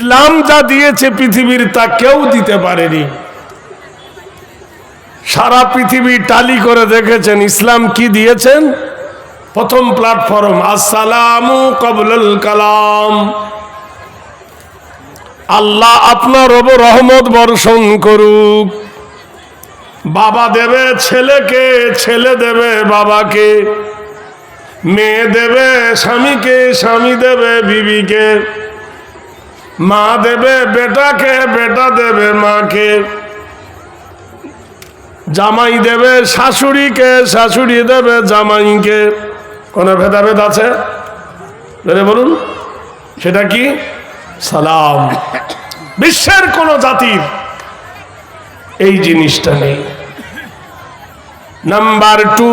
ইসলাম যা দিয়েছে পৃথিবীর তা কেউ দিতে পারেনি। সারা পৃথিবী টালি করে দেখেছেন ইসলাম কি দিয়েছেন। প্রথম প্ল্যাটফর্ম আসসালামু কবলুল কালাম, আল্লাহ আপনার ওপর রহমত বর্ষণ করুক। বাবা দেবে ছেলেকে, ছেলে দেবে বাবাকে, মেয়ে দেবে স্বামীকে, স্বামী দেবে বিবিকে, মা দেবে বেটাকে, বেটা দেবে মাকে, জামাই দেবে শাশুড়িকে, শাশুড়ি দেবে জামাইকে। কোনো ভেদাভেদ আছে? বলুন, সেটা কি? সালাম। বিশ্বের কোন জাতির এই জিনিসটা নেই। নাম্বার 2,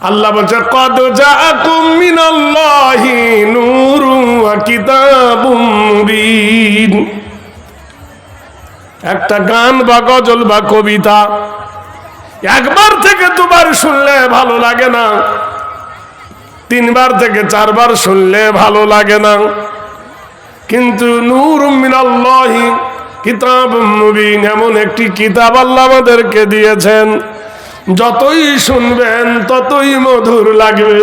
আল্লাহ বলছে কদ জাআকুম মিনাল্লাহি নূরুন ওয়া কিতাবুম মুবিন। একটা গান বা গজল বা কবিতা একবার থেকে দুবার শুনলে ভালো লাগে না, 3 বার থেকে 4 বার শুনলে ভালো লাগে না। কিন্তু নূরুম মিনাল্লাহি কিতাবুম মুবিন, এমন একটি কিতাব আল্লাহ আমাদেরকে দিয়েছেন, যতই শুনবেন ততই মধুর লাগবে।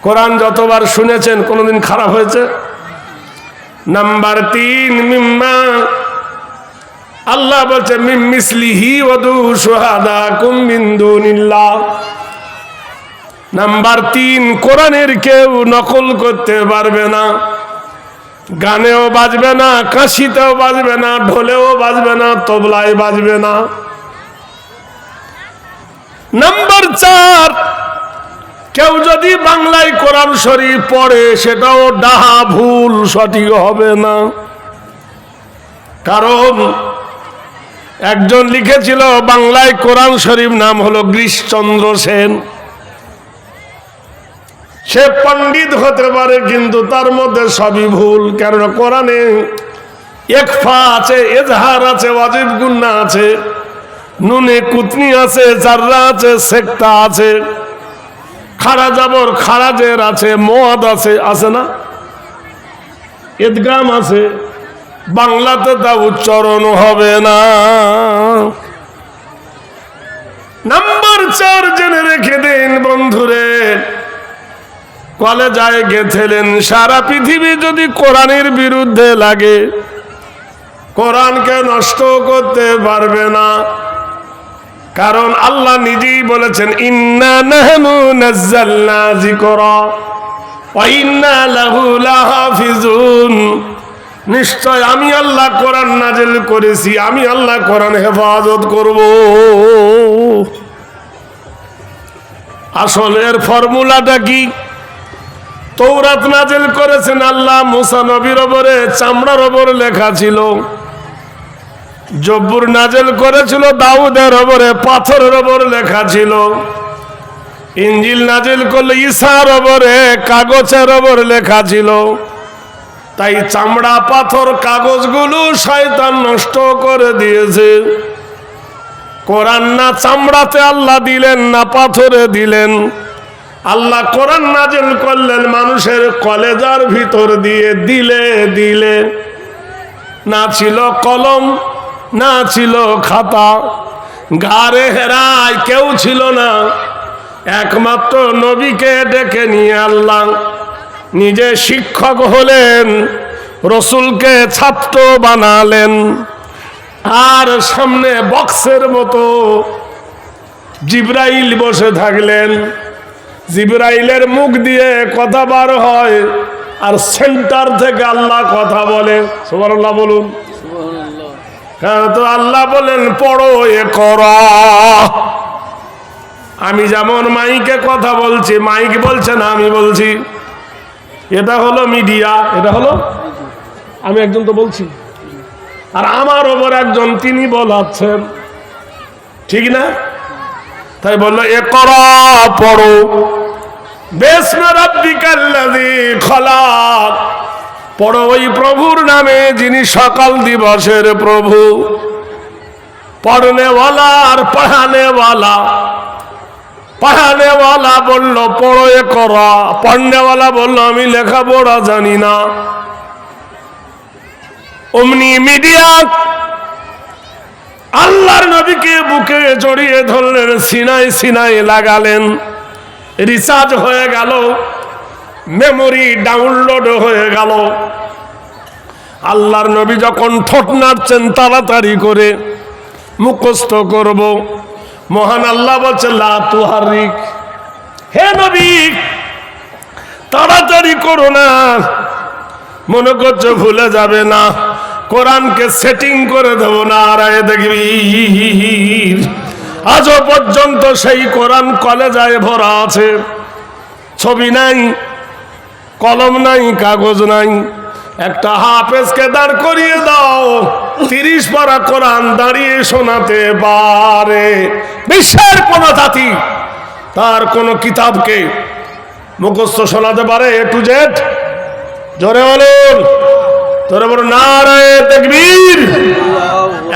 কোরআন যতবার শুনেছেন কোনোদিন খারাপ হয়েছে? নাম্বার 3, মিম্মা, আল্লাহ বলছে মিন মিসলিহি ওয়াদু শুহাদাকুম মিন দুনিল্লাহ। নাম্বার 3, কোরআনের কেউ নকল করতে পারবে না, গানেও বাজবে না, কাশিতেও বাজবে না, ঢোলেও বাজবে না, তবলায় বাজবে না। নাম্বার 4, কেউ যদি বাংলায় কোরআন শরীফ পড়ে সেটাও ডাহা ভুল, সঠিক হবে না। কারণ একজন লিখেছিল বাংলায় কোরআন শরীফ, নাম হলো গিরিশচন্দ্র সেন। সে পণ্ডিত হতে পারে কিন্তু তার মধ্যে সবই ভুল। কারণ কোরআনে ইকফা আছে, এজহার আছে, ওয়াজিব গুন্না আছে, নুনে কুতনি আছে, জাররা আছে, সেকতা আছে, খাড়া জাবর খারাজের আছে, মদ আছে, আছে না? ইদগাম আছে, বাংলাতে তা উচ্চারণ হবে না। নাম্বার 4 জেনে রেখে দিন বন্ধুরে, কলেজায় গেথেলেন সারা পৃথিবী যদি কোরআনের বিরুদ্ধে লাগে, কোরআনকে নষ্ট করতে পারবে না। কারণ আল্লাহ নিজেই বলেছেন ইন্না নাহনু নাযালনা যিকরা ওয়া ইন্না লাহু লাহাফিজুন। নিশ্চয় আমি আল্লাহ কোরআন নাজিল করেছি, আমি আল্লাহ কোরআন হেফাজত করব। আসলে এর ফর্মুলাটা কি? তৌরাত নাজিল করেছেন আল্লাহ মুসা নবীর ওপরে, চামড়ার ওপর লেখা ছিল। জব্বুর নাজিল করেছিল দাউদের ওপরে, পাথরের ওপর লেখা ছিল। ইনজিল নাজিল করলে ঈসার ওপরে, কাগজের ওপর লেখা ছিল। তাই চামড়া, পাথর, কাগজগুলো শয়তান নষ্ট করে দিয়েছে। কোরআন না চামড়াতে আল্লাহ দিলেন, না পাথরে দিলেন। আল্লাহ কোরআন নাজিল করলেন মানুষের কলেজার ভিতর দিয়ে, দিলে দিলে। না ছিল কলম, না ছিল খাতা, গারে হেরায় কেউ ছিল না। একমাত্র নবীকে ডেকে নিয়ে আল্লাহ নিজে শিক্ষক হলেন, রসুলকে ছাত্র বানালেন। আর সামনে বক্সের মতো জিবরাইল বসে থাকলেন। জিবরাইলের মুখ দিয়ে কথা বার হয়, আর সেন্টার থেকে আল্লাহ কথা বলে। সুবহানাল্লাহ বলুন। তো আল্লাহ বলেন পড়ো এ করা। আমি যেমন মাইকে কথা বলছি, মাইক বলছে না, আমি বলছি। এটা হলো মিডিয়া, এটা হলো আমি একজন তো বলছি, আর আমার ওপর একজন তিনি বলাচ্ছেন, ঠিক না? তাই বললো এ করা, পড়ো। বিসমি রাব্বিকাল্লাযী খলাক, পড়ো ওই প্রভুর নামে যিনি সকাল দিবসের প্রভু। পড়নেওয়ালা আর পড়ানেওয়ালা পড়ানেওয়ালা বলল পড়ো এ করা, পড়নেওয়ালা বলল আমি লেখাপড়া জানি না। অমনি মিডিয়া আল্লাহর নবীকে বুকে জড়িয়ে ধরলেন, সিনায় সিনায় লাগালেন, রিচার্জ হয়ে গেল, মেমোরি ডাউনলোড হয়ে গেল। আল্লাহর নবী যখন ঠোঁট নাড়ছেন তাড়াতাড়ি করে মুখস্থ করব, মহান আল্লাহ বলছে লা তুহারিক, হে নবী তাড়াতাড়ি করো না, মনে করছো ভুলে যাবে না, কোরআনকে সেটিং করে দেব না। আর দেখবি আজও পর্যন্ত সেই কোরআন কলেজায় ভরা আছে, ছবি নাই, কলম নাই, কাগজ নাই। একটা হাফেজকে দাঁড় করিয়ে দাও, 30 পারা কোরআন দাঁড়িয়ে শোনাতে পারে। বিশ্বের কোন জাতি তার কোন কিতাবকে মুখস্থ শোনাতে পারে এ টু জেড? জোরে বলুন, জোরে বলুন নারায়ে তাকবীর।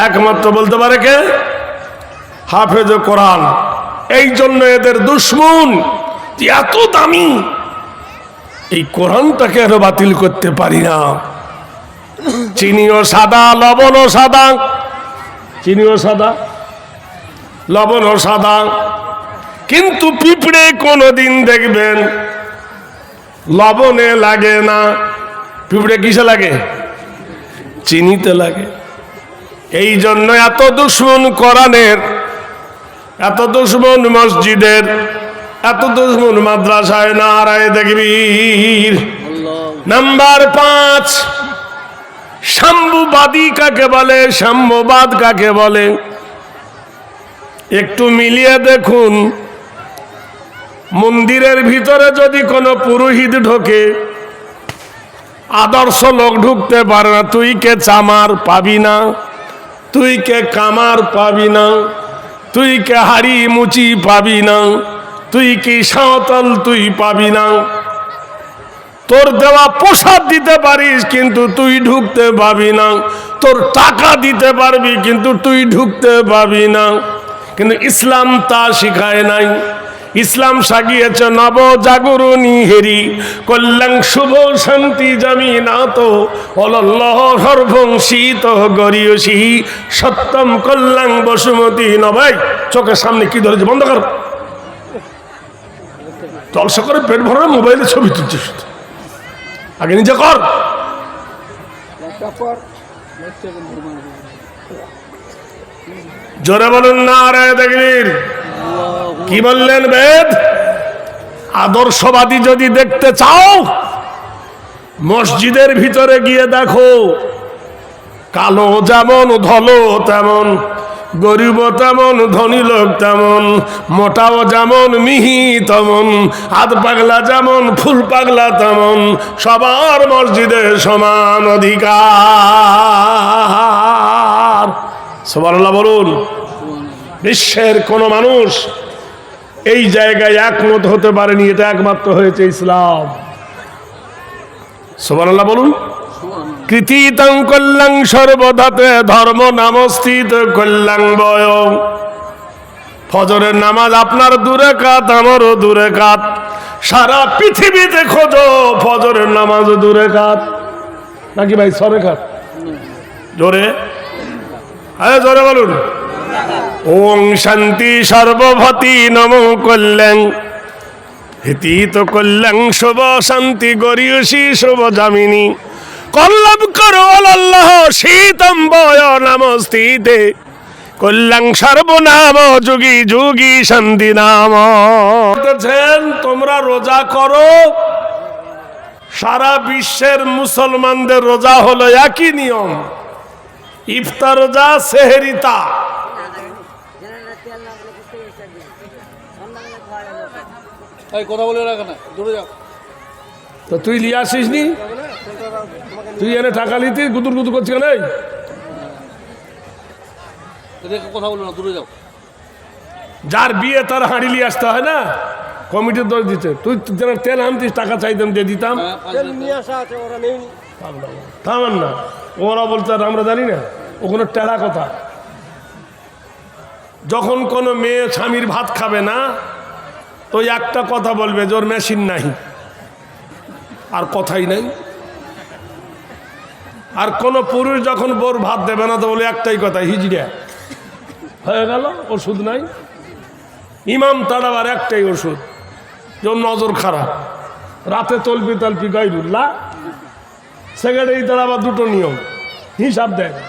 একমাত্র বলতে পারে কে? হাফেজ কোরআন। এই জন্য এদের দুশ্মন এত দামি, এই কোরআনটাকে আরো বাতিল করতে পারি না। চিনিও সাদা, লবণও সাদা, চিনিও সাদা, লবণও সাদা, কিন্তু পিঁপড়ে কোনোদিন দেখবেন লবণে লাগে না, পিঁপড়ে কিসে লাগে? চিনিতে লাগে। এই জন্য এত দুশ্মন কোরআনের, এত দুশ্মন মসজিদের, এত দুশ্মন মাদ্রাসায়। নারায়ে তাকবীর। নাম্বার 5, সাম্যবাদী কাকে বলে, সাম্যবাদ কাকে বলে? একটু মিলিয়ে দেখুন, মন্দিরের ভিতরে যদি কোনো পুরোহিত ঢোকে, আদর্শ লোক ঢুকতে পারে না, তুই কে চামার পাবি না, তুই কে কামার পাবি না, তুই কে হাড়ি মুচি পাবি না, তুই কি সাঁওতাল তুই পাবি না। তোর দেওয়া প্রসাদ দিতে পারিস কিন্তু তুই ঢুকতে পাবি না, তোর টাকা দিতে পারবি কিন্তু তুই ঢুকতে পাবি না। কিন্তু ইসলাম তা শিখায় নাই। ইসলাম সাগিয়েছে নব জাগরণী হেরি, কল্যাণ শুভ শান্তি জামিনাত, অলল্লহ সর্বংশীত গরিয়সী, সত্যম কল্যাণ বসুমতী নবাই। চোখের সামনে কি ধরেছে? বন্ধ কর, জলসা করে পেট ভরা মোবাইলে ছবি তুলছে, শুধু আগে নিজে কর। জোরে বলুন নারায়ে তাকবীর। কি বললেন বেদ? আদর্শবাদী যদি দেখতে চাও, মসজিদের ভিতরে গিয়ে দেখো, কালো যেমন ধলো তেমন, গরিব তেমন, ধনী লোক তেমন, মোটাও যেমন মিহি তেমন, হাত পাগলা যেমন ফুল পাগলা তেমন, সবার মসজিদে সমান অধিকার। সুবহানাল্লাহ বলুন। বিশ্বের কোন মানুষ এই জায়গায় একমত হতে পারেনি, এটা একমাত্র হয়েছে ইসলাম। সুবহানাল্লাহ বলুন। কৃতিতং কল্যাণ সর্বধাতে ধর্ম নামস্থিত কল্যাণ বয়। ফজরের নামাজ আপনার দূরে কাত, আমারও দূরে কাত, সারা পৃথিবীতে খোঁজো ফজরের নামাজ দূরে কাত নাকি ভাই সরে কাত? জোরে, আরে জোরে বলুন। ওং শান্তি সর্বভূতি নমো কল্যাণ হিতিত কল্যাণ শুভ শান্তি গরিয়সী শুভ জামিনী, কল্যাণ করো আল্লাহ শীতম বয় নমস্তিতে, কল্যাণ সর্বনাম যুগী যুগী শান্তি নাম। তোমরা রোজা করো, সারা বিশ্বের মুসলমানদের রোজা হলো একই নিয়ম, ইফতার রোজা, সেহরিতা। কথা বলে রাখে না, দূরে যাও। তো তুই লিয়ে আসিস নি, তুই এনে টাকা নিতি, গুদুর গুদুর করছি কেন? কথা বলো না, দূরে যাও। যার বিয়ে তার হাঁড়ি নিয়ে আসতে হয় না, কমিটির দোষ দিচ্ছে। তুই যেন তেল আনতিস, টাকা চাইতাম দিয়ে দিতাম। থামান না, ওরা বলতে আমরা জানি না, ও কোনো টেরা কথা। যখন কোনো মেয়ে স্বামীর ভাত খাবে না, তো ওই একটা কথা বলবে যে ওর মেশিন নাই, আর কথাই নাই। আর কোন পুরুষ যখন বোর ভাত দেবে না তো বলে একটাই কথা, হিজড়া হয়ে গেল, ওষুধ নাই। ইমাম তাড়াবার একটাই ওষুধ, যে ওর নজর খারাপ, রাতে তলপি তলপি গাইরুল্লাহ, সেকেন্ডারি তাড়াবার দুটো নিয়ম, হিসাব দেয় না।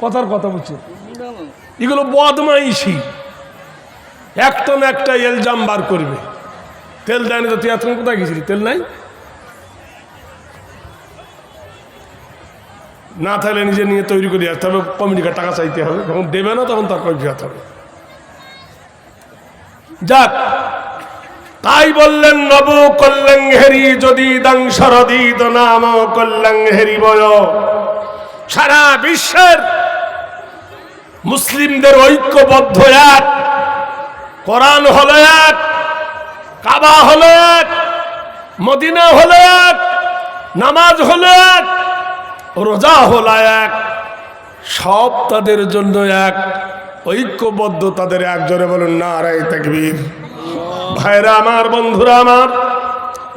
কথার কথা বলছে, এগুলো বদমাইশি। একটা না একটা এলজাম বার করবে। তেল দেয়নি তো তুই এত কোথায় গেছিলি, তেল নাই? না থাকলে নিজে নিয়ে তৈরি করে আসতে হবে, কমিটিকে টাকা চাইতে হবে, যখন দেবে না তখন তার কমিটি হবে। যাক, তাই বললেন নবু কল্যাং হেরি যদি দাংশরদিত নাম কল্যাং হেরি বয়। সারা বিশ্বের মুসলিমদের ঐক্যবদ্ধ এক, কোরআন হলো এক, কাবা হলো এক, মদিনা হলো এক, নামাজ হলো এক, রোজা হলো এক, সব তাদের জন্য এক, ঐক্যবদ্ধ তাদের একজনে বলুন নারায়ে তাকবীর। ভাইরা আমার, বন্ধুরা আমার,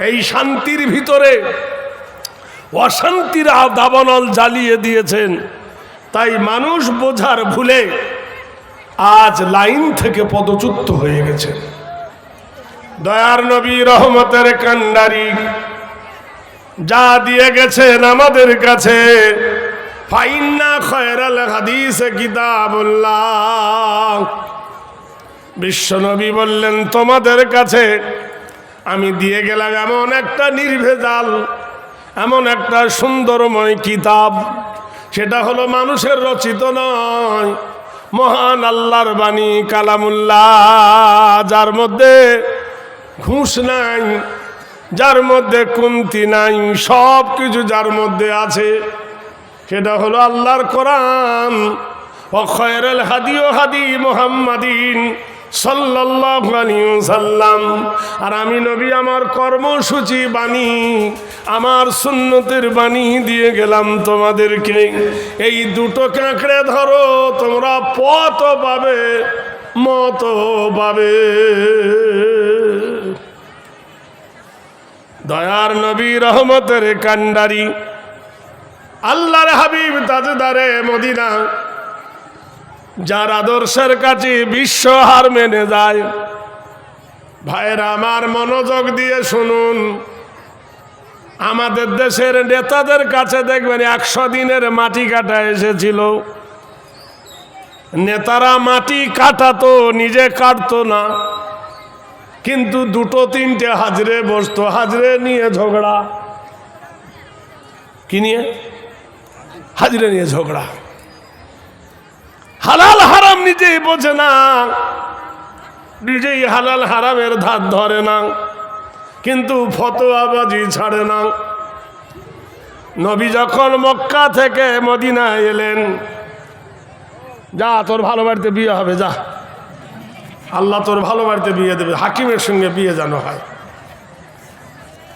এই শান্তির ভিতরে অশান্তির দাবানল জ্বালিয়ে দিয়েছেন। তাই মানুষ বোঝার ভুলে আজ লাইন থেকে পদচ্যুত হয়ে গেছে। দয়ার নবী রহমতের কান্ডারি যা দিয়ে গেছেন আমাদের কাছে, ফাইন্না খায়রাল হাদিস কিতাবুল্লাহ, বিশ্বনবী বললেন তোমাদের কাছে আমি দিয়ে গেলাম এমন একটা নির্ভেজাল, এমন একটা সুন্দরময় কিতাব, সেটা হলো মানুষের রচিত নয়, মহান আল্লাহর বাণী কালামুল্লাহ, যার মধ্যে ঘুষ নাই, যার মধ্যে কমতি নাই, সব কিছু যার মধ্যে আছে, সেটা হলো আল্লাহর কোরআন। ও খায়রুল হাদি ও হাদি মুহাম্মাদিন সাল্লাল্লাহু আলাইহি ওয়াসাল্লাম। আর আমি নবী আমার কর্মসূচি বাণী, আমার সুন্নতের বাণী দিয়ে গেলাম তোমাদেরকে। এই দুটো কাঁকড়ে ধরো, তোমরা পথ পাবে, মত পাবে। দয়ার নবী রহমতের কান্ডারি আল্লাহর হাবিব তাজদারে মদিনা, যার আদর্শের কাছে বিশ্ব হার মেনে যায়। ভাইরা আমার, মনোযোগ দিয়ে শুনুন, আমাদের দেশের নেতাদের কাছে দেখবেন 100 দিনের মাটি কাটা এসেছিল। নেতারা মাটি কাটাতো, নিজে কাটতো না, কিন্তু 2-3টে হাজরে বসতো, হাজরে নিয়ে ঝগড়া। কি নিয়ে? হাজরে নিয়ে ঝগড়া। হালাল হারাম নিজেই বোঝে না, নিজেই হালাল হারামের ধার ধরে না, কিন্তু ফতোয়াবাজি ছাড়ে না। নবী যখন মক্কা থেকে মদিনায় এলেন, যা তোর ভালো বাড়িতে বিয়ে হবে, যা আল্লাহ তোর ভালো বাড়িতে বিয়ে দেবে, হাকিমের সঙ্গে বিয়ে যেন হয়।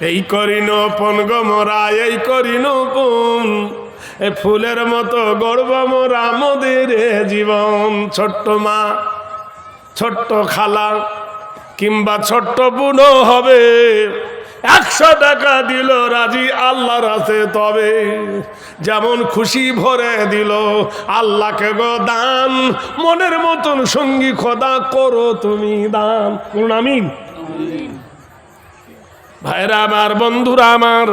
এই করিনো পন গো মোরা, এই করিনো পন, এ ফুলের মতো গর্ব মোরা মোদের জীবন। ছোট্ট মা, ছোট্ট খালা কিংবা ছোট্ট বুনো হবে, 100 টাকা দিল রাজি আল্লাহর আছে, তবে যেমন খুশি ভরে দিল আল্লাহকে গো দান, মনের মতন সঙ্গী খোদা করো তুমি দান। বলুন আমিন। ভাইরা আমার, বন্ধুরা আমার,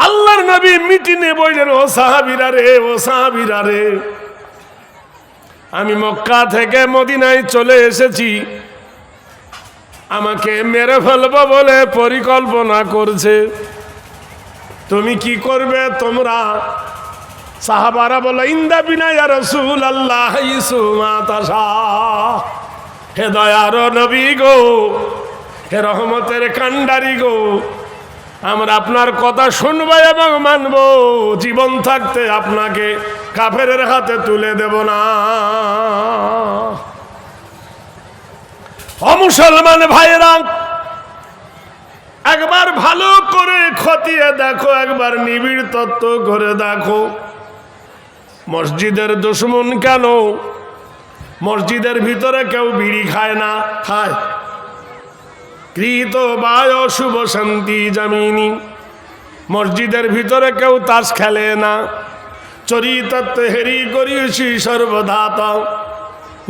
আল্লাহর নবী মিটিনে বললেন, ও সাহাবীরা রে, ও সাহাবীরা রে, আমি মক্কা থেকে মদিনায় চলে এসেছি, আমাকে মেরে ফেলবো বলে পরিকল্পনা করছে, তুমি কি করবে তোমরা? সাহাবারা বলে, ইন্দা বিনা ইয়া রাসূলুল্লাহ ইসু মা তাশা, হে দয়ার নবী গো, হে রহমতের কান্ডারি গো, আমরা আপনার কথা শুনবো এবং মানব, জীবন থাকতে আপনাকে কাফেরের হাতে তুলে দেব না। অমুসলমান ভাইরা, একবার ভালো করে খতিয়ে দেখো, একবার নিবিড় তত্ত্ব করে দেখো, মসজিদের দুশমন কেন মসজিদের ভিতরে কেউ বিড়ি খায় না, খায়? কৃত বায় শুভ শান্তি জামিনী। মসজিদের ভিতরে কেউ তাস খেলে না। চরিতার্থ হেরি করিয়েছি সর্বদা।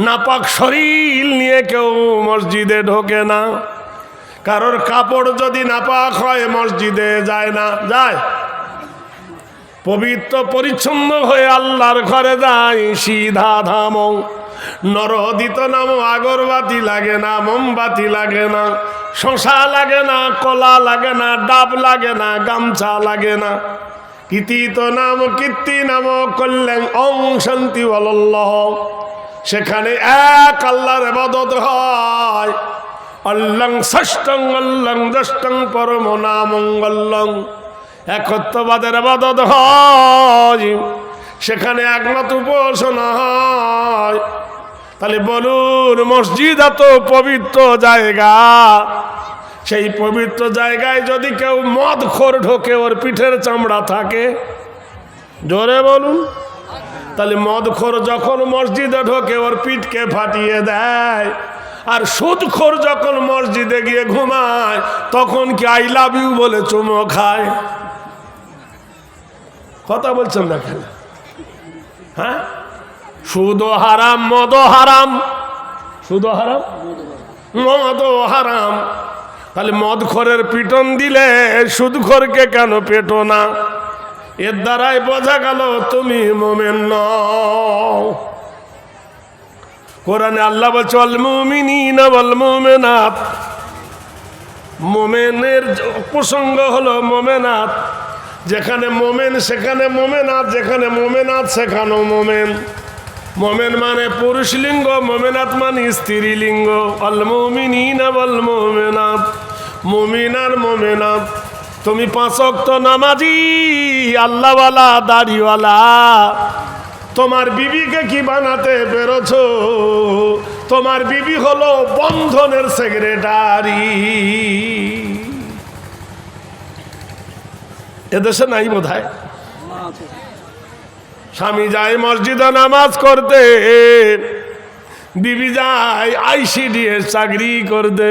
নাপাক শরীর নিয়ে কেউ মসজিদে ঢোকে না। কারোর কাপড় যদি নাপাক হয় মসজিদে যায় না, যায়? পবিত্র পরিচ্ছন্ন হয়ে আল্লাহর ঘরে যায় সিধা ধাম। নরদিত নাম আগরবাতি লাগে না, মোমবাতি লাগে না, শশা লাগে না, কলা লাগে না, ডাব লাগে না, গামছা লাগে না। কীর্তিত নাম কীর্তি নাম কল্যাণ ওং শান্তি বলল্লাহ। সেখানে এক আল্লাহর ইবাদত হয়। অল্লং ষষ্ঠং অল্লং দষ্টং পরম নামঙ্গলং। একত্ববাদের ইবাদত হয়, সেখানে একমত উপাসনা হয়। তাহলে বলুন, মসজিদ এত পবিত্র জায়গা, সেই পবিত্র জায়গায় যদি কেউ মদখোর ঢোকে, ওর পিঠের চামড়া থাকে? জোরে বলুন। তাহলে মদখোর যখন মসজিদে ঢোকে ওর পিঠকে ফাটিয়ে দেয়, আর সুদখোর যখন মসজিদে গিয়ে ঘুমায় তখন কি আই লাভ ইউ বলে চুমো খায়? কথা বলছেন না কেন? হ্যাঁ, সুদও হারাম, মদও হারাম। সুদও হারাম, মদও হারাম। তাহলে মদখোরের পিটন দিলে সুদখোরকে কেন পেটো না? এর দ্বারাই বোঝা গেল তুমি মুমিন নও। কোরআনে আল্লাহ বলছে আল মুমিনিনা ওয়াল মুমিনাত। মুমিনের প্রসঙ্গ হলো মুমিনাত। যেখানে মুমিন সেখানে মুমিনাত, যেখানে মুমিনাত সেখানেও মুমিন। মুমিন মানে পুরুষ লিঙ্গ, মুমিনাত মানে স্ত্রী লিঙ্গ। আল মুমিনিনা ওয়াল মুমিনাত, মুমিন আর মুমিনাত। তুমি 5 ওয়াক্ত নামাজি, আল্লাহওয়ালা, দাড়িওয়ালা, তোমার বিবিকে কি বানাতে পেরেছো? তোমার বিবি হলো বন্ধনের সেক্রেটারি। এদেশে নাই বোধহয়। স্বামী যায় মসজিদে নামাজ করতে, বিবি যায় আইসিডিএস চাকরি করতে।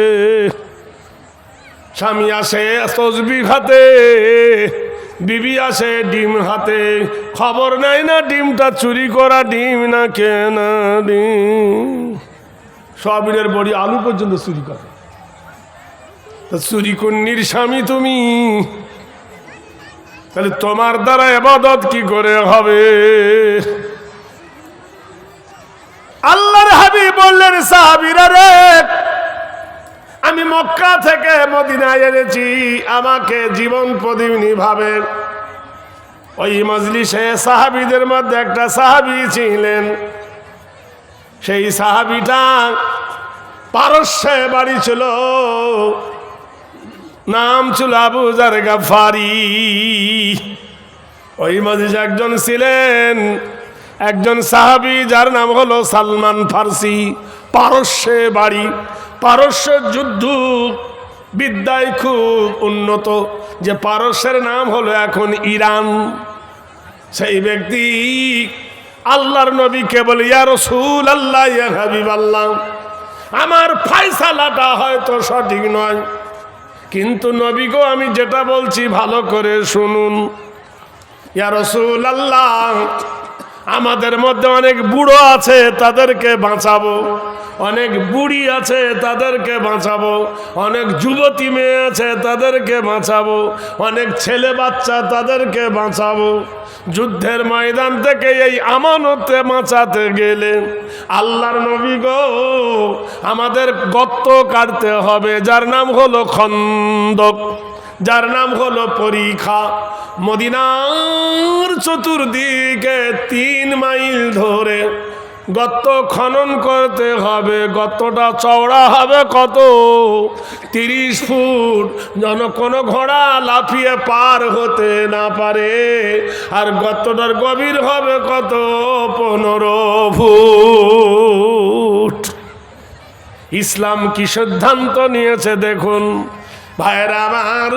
স্বামী আসে তসবিহ হাতে, বিবি আসে ডিম হাতে। খবর নাই না ডিমটা চুরি করা ডিম না কেনা ডিম। সয়াবিনের বড়ি আলু পর্যন্ত চুরি করে। তা চুরি কন্যির স্বামী তুমি, তাহলে তোমার দ্বারা ইবাদত কি করে হবে? আল্লাহর হাবিব বললেন, সাহাবীরা রে, আমি মক্কা থেকে মদিনায় এনেছি, আমাকে জীবন প্রতিদিনই ভাবে। ওই মজলিসে সাহাবীদের মধ্যে একটা সাহাবী ছিলেন। সেই সাহাবীটা পারস্যে বাড়ি ছিল, নাম ছিল আবু যার গাফারি। ওই মজলিসে একজন ছিলেন, একজন সাহাবী যার নাম হলো সালমান ফার্সি। পারস্যে বাড়ি। পারস্যের যুদ্ধ বিদ্যায় খুব উন্নত, যে পারস্যের নাম হলো এখন ইরান। সেই ব্যক্তি আল্লাহর নবীকে বলে, ইয়া রাসূলুল্লাহ, ইয়া হাবিবাল্লাহ, আমার ফয়সালাটা হয়তো সঠিক নয়, কিন্তু নবী গো আমি যেটা বলছি ভালো করে শুনুন। ইয়া রাসূলুল্লাহ, আমাদের মধ্যে অনেক বুড়ো আছে, তাদেরকে বাঁচাবো। অনেক বুড়ি আছে, তাদেরকে বাঁচাবো। অনেক যুবতী মেয়ে আছে, তাদেরকে বাঁচাবো। অনেক ছেলে বাচ্চা, তাদেরকে বাঁচাবো। যুদ্ধের ময়দান থেকে এই আমানতে বাঁচাতে গেলে আল্লাহর নবী গো আমাদের গর্ত কাটতে হবে, যার নাম হলো খন্দক, যার নাম হলো পরীক্ষা। মদিনার চতুর্দিকে 3 মাইল ধরে গর্ত খনন করতে হবে। গর্তটা চওড়া হবে কত? 30 ফুট, যেন কোনো ঘোড়া লাফিয়ে পার হতে না পারে। আর গর্তটার গভীর হবে কত? 15 ফুট। ইসলাম কি সিদ্ধান্ত নিয়েছে দেখুন ভাইরা আমার।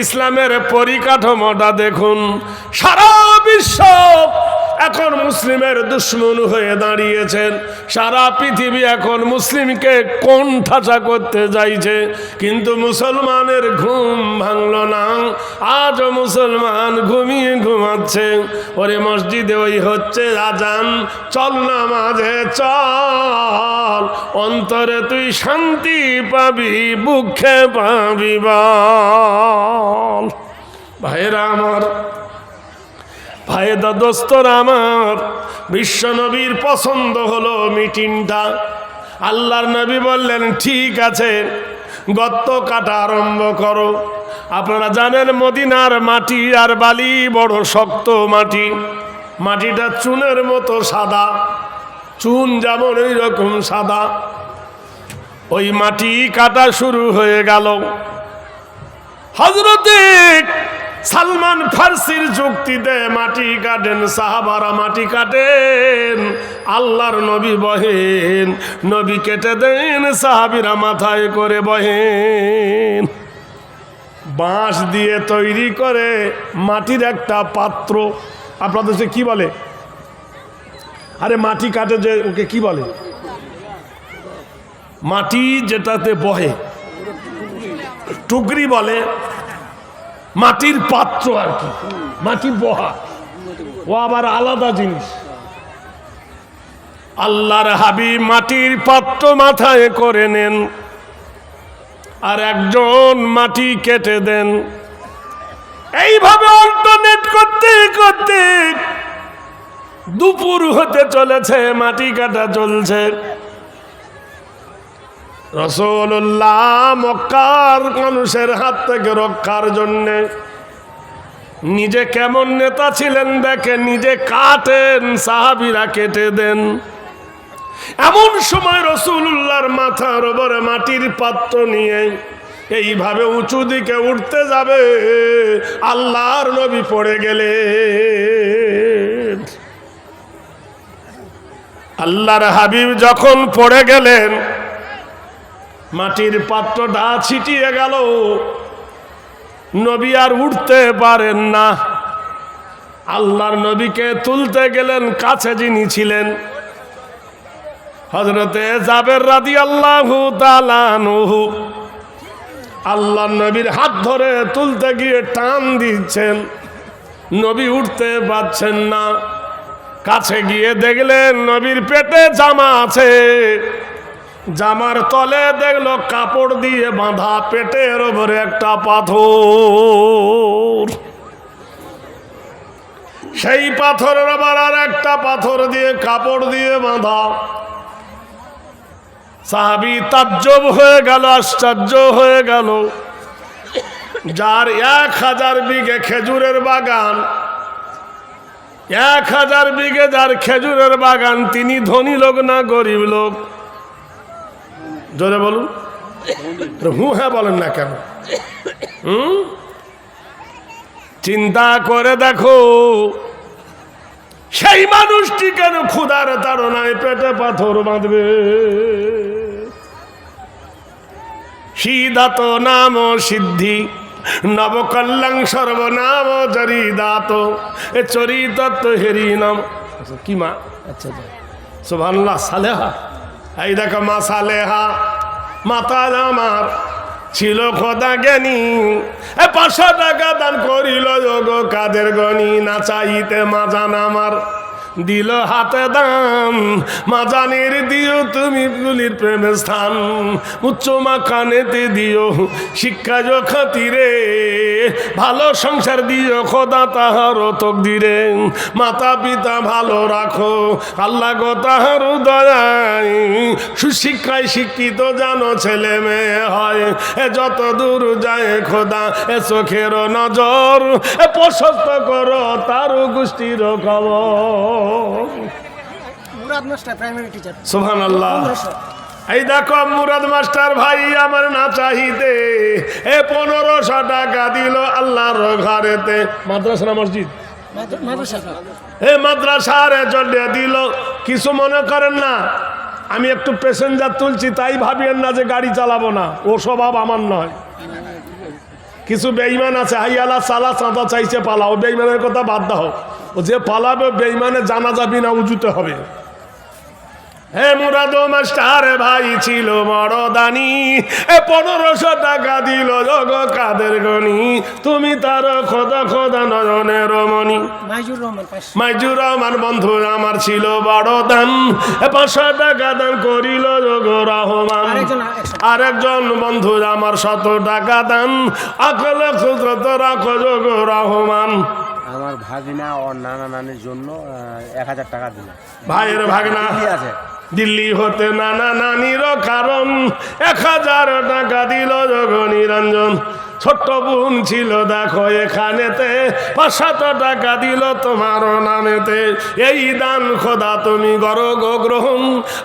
ইসলামের পরিকাঠামোটা দেখুন। সারা বিশ্ব এখন মুসলিমের দুশ্মন হয়ে দাঁড়িয়েছেন। সারা পৃথিবী এখন মুসলিমকে কোণঠাসা করতে চাইছে, কিন্তু মুসলমানের ঘুম ভাঙল না। আজও মুসলমান ঘুমিয়ে ঘুমাচ্ছে। ওরে মসজিদে ওই হচ্ছে আজান, চল না মাঝে চল, অন্তরে তুই শান্তি পাবি, বুকে পাবি বল। ভাইরা আমার, ভাইদা দোস্তরা আমার, বিশ্ব নবীর পছন্দ হলো মিটিংটা। আল্লাহর নবী বললেন ঠিক আছে, গর্ত কাটা আরম্ভ করো। আপনারা জানেন মদিনার মাটি আর বালি বড় শক্ত মাটি, মাটিটা চুনের মতো সাদা, চুন যেমন ওই রকম সাদা। ওই মাটি কাটা শুরু হয়ে গেল। হযরতে সালমান ফার্সির যুক্তিতে মাটি কাটেন, সাহাবারা মাটি কাটেন, আল্লাহর নবী বহেন, নবী কেটে দেন, সাহাবীরা মাথায় করে বহেন। বাঁশ দিয়ে তৈরি করে মাটির একটা পাত্র, আপনাদের সে কি বলে? আরে মাটি কাটে যে, ওকে কি বলে? মাটি যেটাতে বহে টুকরি বলে, মাটির পাত্র আর কি, মাটির বহা, ও আবার আলাদা জিনিস। আল্লাহর হাবিব মাটির পাত্র মাথায় করে নেন, আর একজন মাটি কেটে দেন। এইভাবে অল্টারনেট করতে করতে দুপুর হতে চলেছে, মাটি কাটা চলছে। রাসূলুল্লাহ মক্কার মানুষের হাত থেকে রক্ষার জন্যে নিজে কেমন নেতা ছিলেন দেখেন, নিজে কাটেন, সাহাবীরা কেটে দেন। এমন সময় রাসূলুল্লাহর মাথার উপরে মাটির পাত্র নিয়ে এইভাবে উঁচু দিকে উঠতে যাবে, আল্লাহর নবী পড়ে গেলেন। আল্লাহর হাবিব যখন পড়ে গেলেন, মাটির পাত্রটা ছিটিয়ে গেল, নবী আর উঠতে পারেন না। আল্লাহর নবীকে তুলতে গেলেন, কাছে যিনি ছিলেন হযরতে জাবের রাদিয়াল্লাহু তাআলা আনহু, আল্লাহর নবীর হাত ধরে তুলতে গিয়ে টান দিচ্ছেন, নবী উঠতে পারছেন না। কাছে গিয়ে দেখলেন নবীর পেটে জামা আছে, জামার তলে দেখলো কাপড় দিয়ে বাঁধা, পেটের উপরে একটা পাথর, সেই পাথরের আবার আর একটা পাথর দিয়ে কাপড় দিয়ে বাঁধা। সাহাবী তাজ্জব হয়ে গেল, আশ্চর্য হয়ে গেল। যার 1000 বিঘে খেজুরের বাগান, 1000 বিঘে যার খেজুরের বাগান, তিনি ধনী লোক না গরিব লোক? জোরে বলুন। হ্যাঁ বলেন না কেন? চিন্তা করে দেখো, সেই মানুষটি কেন ক্ষুধার তাড়নায় পেটে পাথর বাঁধবে? সিদাত নাম সিদ্ধি, নবকল্যাণ সর্বনাম জরিদাত, এ চরিত হেরি নাম কি মা? আচ্ছা সুবহানাল্লাহ। সালেহা, এই দেখো মা সালেহা, মাতা আমার ছিল খোদা জ্ঞানী, 500 টাকা দান করিল যোগ কাদের গনি, না চাইতে মাজান আমার দিল হাতে দাম, মাজানের দিও তুমি গুলির প্রেমের স্থান, উচ্চ মাখানেতে দিও শিক্ষা খাতিরে, ভালো সংসার দিও খোদা তাহার তকদিরে, মাতা পিতা ভালো রাখো আল্লাহ গো তাহার দয়ায়, সুশিক্ষায় শিক্ষিত জানো ছেলে মেয়ে হয়, যত দূর যায় খোদা এ চোখের নজর, প্রশস্ত করো তার গোষ্ঠীর খবর। মুরাদ মাস্টার প্রাইমারি টিচার, সুবহানাল্লাহ। এই দেখো মুরাদ মাস্টার ভাই আমার না চাহিতে 1500 টাকা দিল আল্লাহর ঘরেতে, মাদ্রাসা না মসজিদ? মাদ্রাসা। মাদ্রাসার জন্য দিল। কিছু মনে করেন না, আমি একটু প্যাসেঞ্জার তুলছি তাই ভাবিয়েন না যে গাড়ি চালাবো না, ও স্বভাব আমার নয়। কিছু বেঈমান আছে, হাইয়ালা সালা চাঁদা চাইছে পালাও, বেঈমানের কথা বাদ দাও, ও যে পালাবে বেঈমানে জানা যাবি না উজুতে হবে। হে মুরাদ মাস্টার ভাই ছিল বড় দানি, 1500 টাকা দিল যোগ কাদের গনি, তুমি তার খোদা খোদা নয়নের মনি। মাইজুর রহমান পাশ মাইজুর রহমান বন্ধু আমার ছিল বড় দান, 500 টাকা দান করিল যোগ রহমান। আরেকজন 100 আরেকজন বন্ধু আমার 100 টাকা দান, আকলে খুদরত রাখো যোগ রহমান। আমার ভাগিনা ওর নানা নানির জন্য 1000 টাকা দিল। ভাইয়ের ভাগনা কি আছে? দিল্লি হতে নানা নানির কারণ 1000 টাকা দিল যোগ নিরঞ্জন। ছোট্ট বোন ছিল দেখো এখানেতে, 500 টাকা দিল তোমার নামেতে। এই দান খোদা তুমি করো গো গ্রহণ,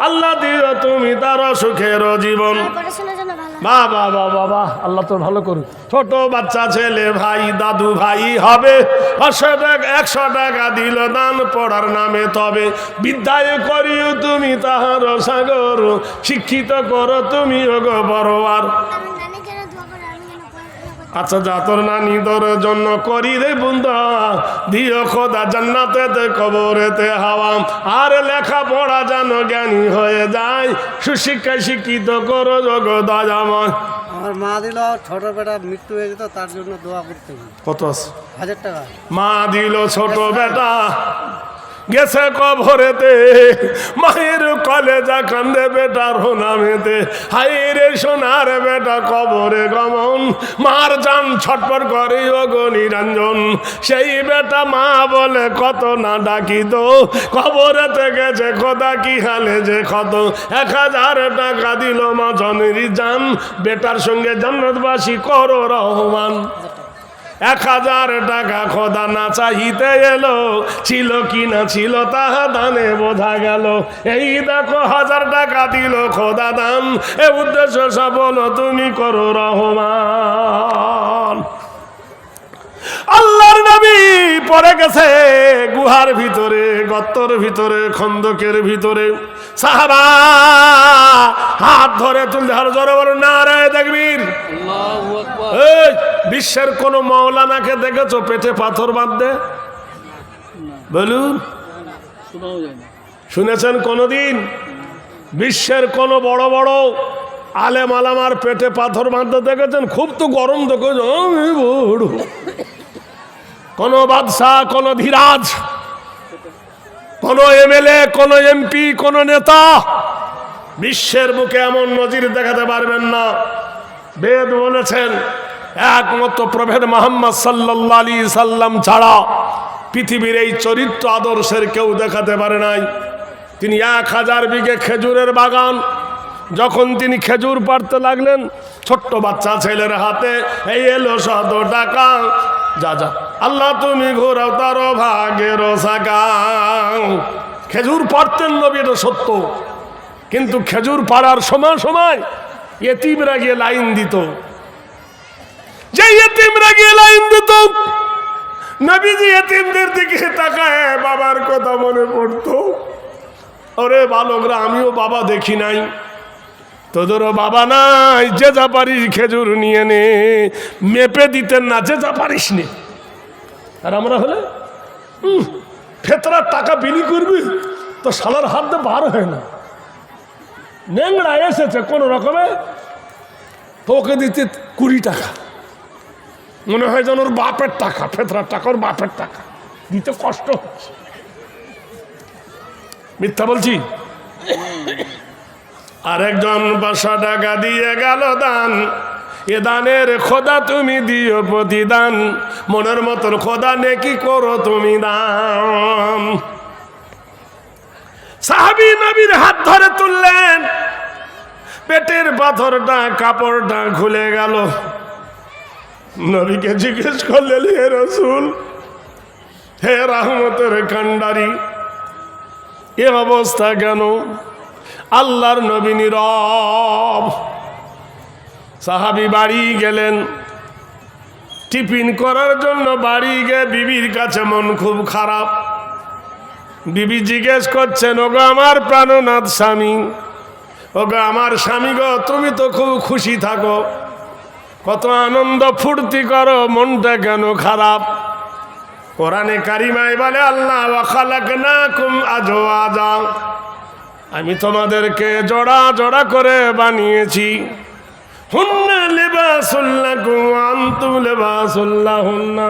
আল্লাহ দিও তুমি তার সুখের জীবন। পড়াশোনার জন্য ভালো। বাবা বাবা বাহ, আল্লাহ তো ভালো করুন। ছোট বাচ্চা ছেলে ভাই দাদু ভাই হবে, 100 টাকা দিল দান পড়ার নামে। তবে বিদ্যায় করিও তুমি তাহার সাগর, শিক্ষিত করো তুমি ওগো বড়োয়ার। আমি নানি যেন দোয়া করে আমি যেন পড়াশোনা করতে আচ্ছা যা তোর নানি তোর জন্য করি রে বুন্দা, দিও খোদা জান্নাতেতে কবরেতে হাওয়া। আর লেখা পড়া যেন জ্ঞানী হয়ে যায়, সুশিক্ষায় শিক্ষিত করো জগদা জামায়। আমার মা দিল ছোট বেটা মৃত্যু হয়ে যেত, তার জন্য দোয়া করতে হবে। কত আছে? 1000 টাকা। মা দিল ছোট বেটা গেছে কবরেতে, মায়ের কলেজা কান্দে বেটার নামেতে। হাই রে সোনার বেটা কবরে গমন, মার জান ছটপট করে ওগো নিরঞ্জন। সেই বেটা মা বলে কত না ডাকিত, কবরেতে গেছে খোদা কি হালে যে ক্ষত। 1000 টাকা দিল মা জনের জান, বেটার সঙ্গে জান্নাতবাসী করো রহমান। 1000 টাকা খোদা না চাইতে এলো, ছিল কি না ছিল তাহা দানে বোঝা গেল। এই দেখো 1000 টাকা দিল খোদা দান, এ উদ্দেশ্য সফল তুমি করো রহমান। আল্লাহর নবী পড়ে গেছে গুহার ভিতরে, গর্তর ভিতরে, খন্দকের ভিতরে। সাহাবা হাত ধরে তুলতে হার জোরে বলো নারায়ে তাকবীর। আল্লাহু আকবার। এই বিশ্বের কোন মাওলানাকে দেখেছো পেটে পাথর বাঁধতে? বলুন, শোনাও যায় না। শুনেছেন কোনদিন? বিশ্বের কোন বড় বড় আলেম আলামার পেটে পাথর বাঁধতে দেখেছেন? খুব তো গরম দেখেছো। কোন বাদশাহ, কোন ধীরাজ, কোন এমএলএ, কোন এমপি, কোন নেতা বিশ্বের বুকে এমন নজির দেখাতে পারবেন না। বেদ বলেছেন একমাত্র প্রভেদ মুহাম্মদ সাল্লাল্লাহু আলাইহি সাল্লাম ছাড়া পৃথিবীর এই চরিত্র আদর্শের কেউ দেখাতে পারে নাই। তিনি 1000 বিঘে খেজুরের বাগান, যখন তিনি খেজুর পাড়তে লাগলেন, ছোট্ট বাচ্চা ছেলের হাতে এই এলো 100 টাকা। যা যা আল্লাহ তুমি ঘোরাও তার ভাগের সাকা। খেজুর পাড়তেন নবী, এটা সত্য, কিন্তু খেজুর পাড়ার সময় সময় এতিমরা গিয়ে লাইন দিত। যে এতিমরা গিয়ে লাইন দিত, নবীজি এতিমদের দিকে তাকায় বাবার কথা মনে পড়তো। ওরে বালকরা, আমিও বাবা দেখি নাই, তোদেরও বাবা নাই, যে যা পারিস খেজুর নিয়ে নে। মেপে দিতেন না, যে যা পারিস নে। আর আমরা হলে ফেতরার টাকা বিলি করবি তো শালার হাত দিয়ে বার হয় না। নেংড়া এসেছে কোন রকমে, তোকে দিতে 20 টাকা, মনে হয় যেন ওর বাপের টাকা, ফেতরার টাকা ওর বাপের টাকা, দিতে কষ্ট হচ্ছে। মিথ্যা বলছি? আরেকজন 500 টাকা দিয়ে গেল দান, এ দানের খোদা তুমি দিও প্রতিদান, মনের মতন খোদা নেকি করো তুমি দান। সাহাবী নবীর হাত ধরে তুললেন, পেটের পাথরটা কাপড়টা খুলে গেল। নবীকে জিজ্ঞেস করলেন, হে রাসূল, হে রহমতের কান্ডারি, এ অবস্থা কেন? আল্লাহর নবী নীরব। সাহাবী বাড়ি গেলেন, টিফিন করার জন্য বাড়ি গিয়ে বিবির কাছে মন খুব খারাপ। বিবি জিজ্ঞেস করছেন, ওগো আমার প্রাণনাথ স্বামী, ওগো আমার স্বামী গো, তুমি তো খুব খুশি থাকো, কত আনন্দ ফুর্তি করো, মনটা কেন খারাপ? কোরআনে কারিমায় বলে আল্লাহ ওয়া খালাকনাকুম আজওয়াজা, আমি তোমাদেরকে জোড়া জোড়া করে বানিয়েছি। হুন্না লিবাসুল লাকুম ওয়া আনতুম লিবাসুল লাহুন্না,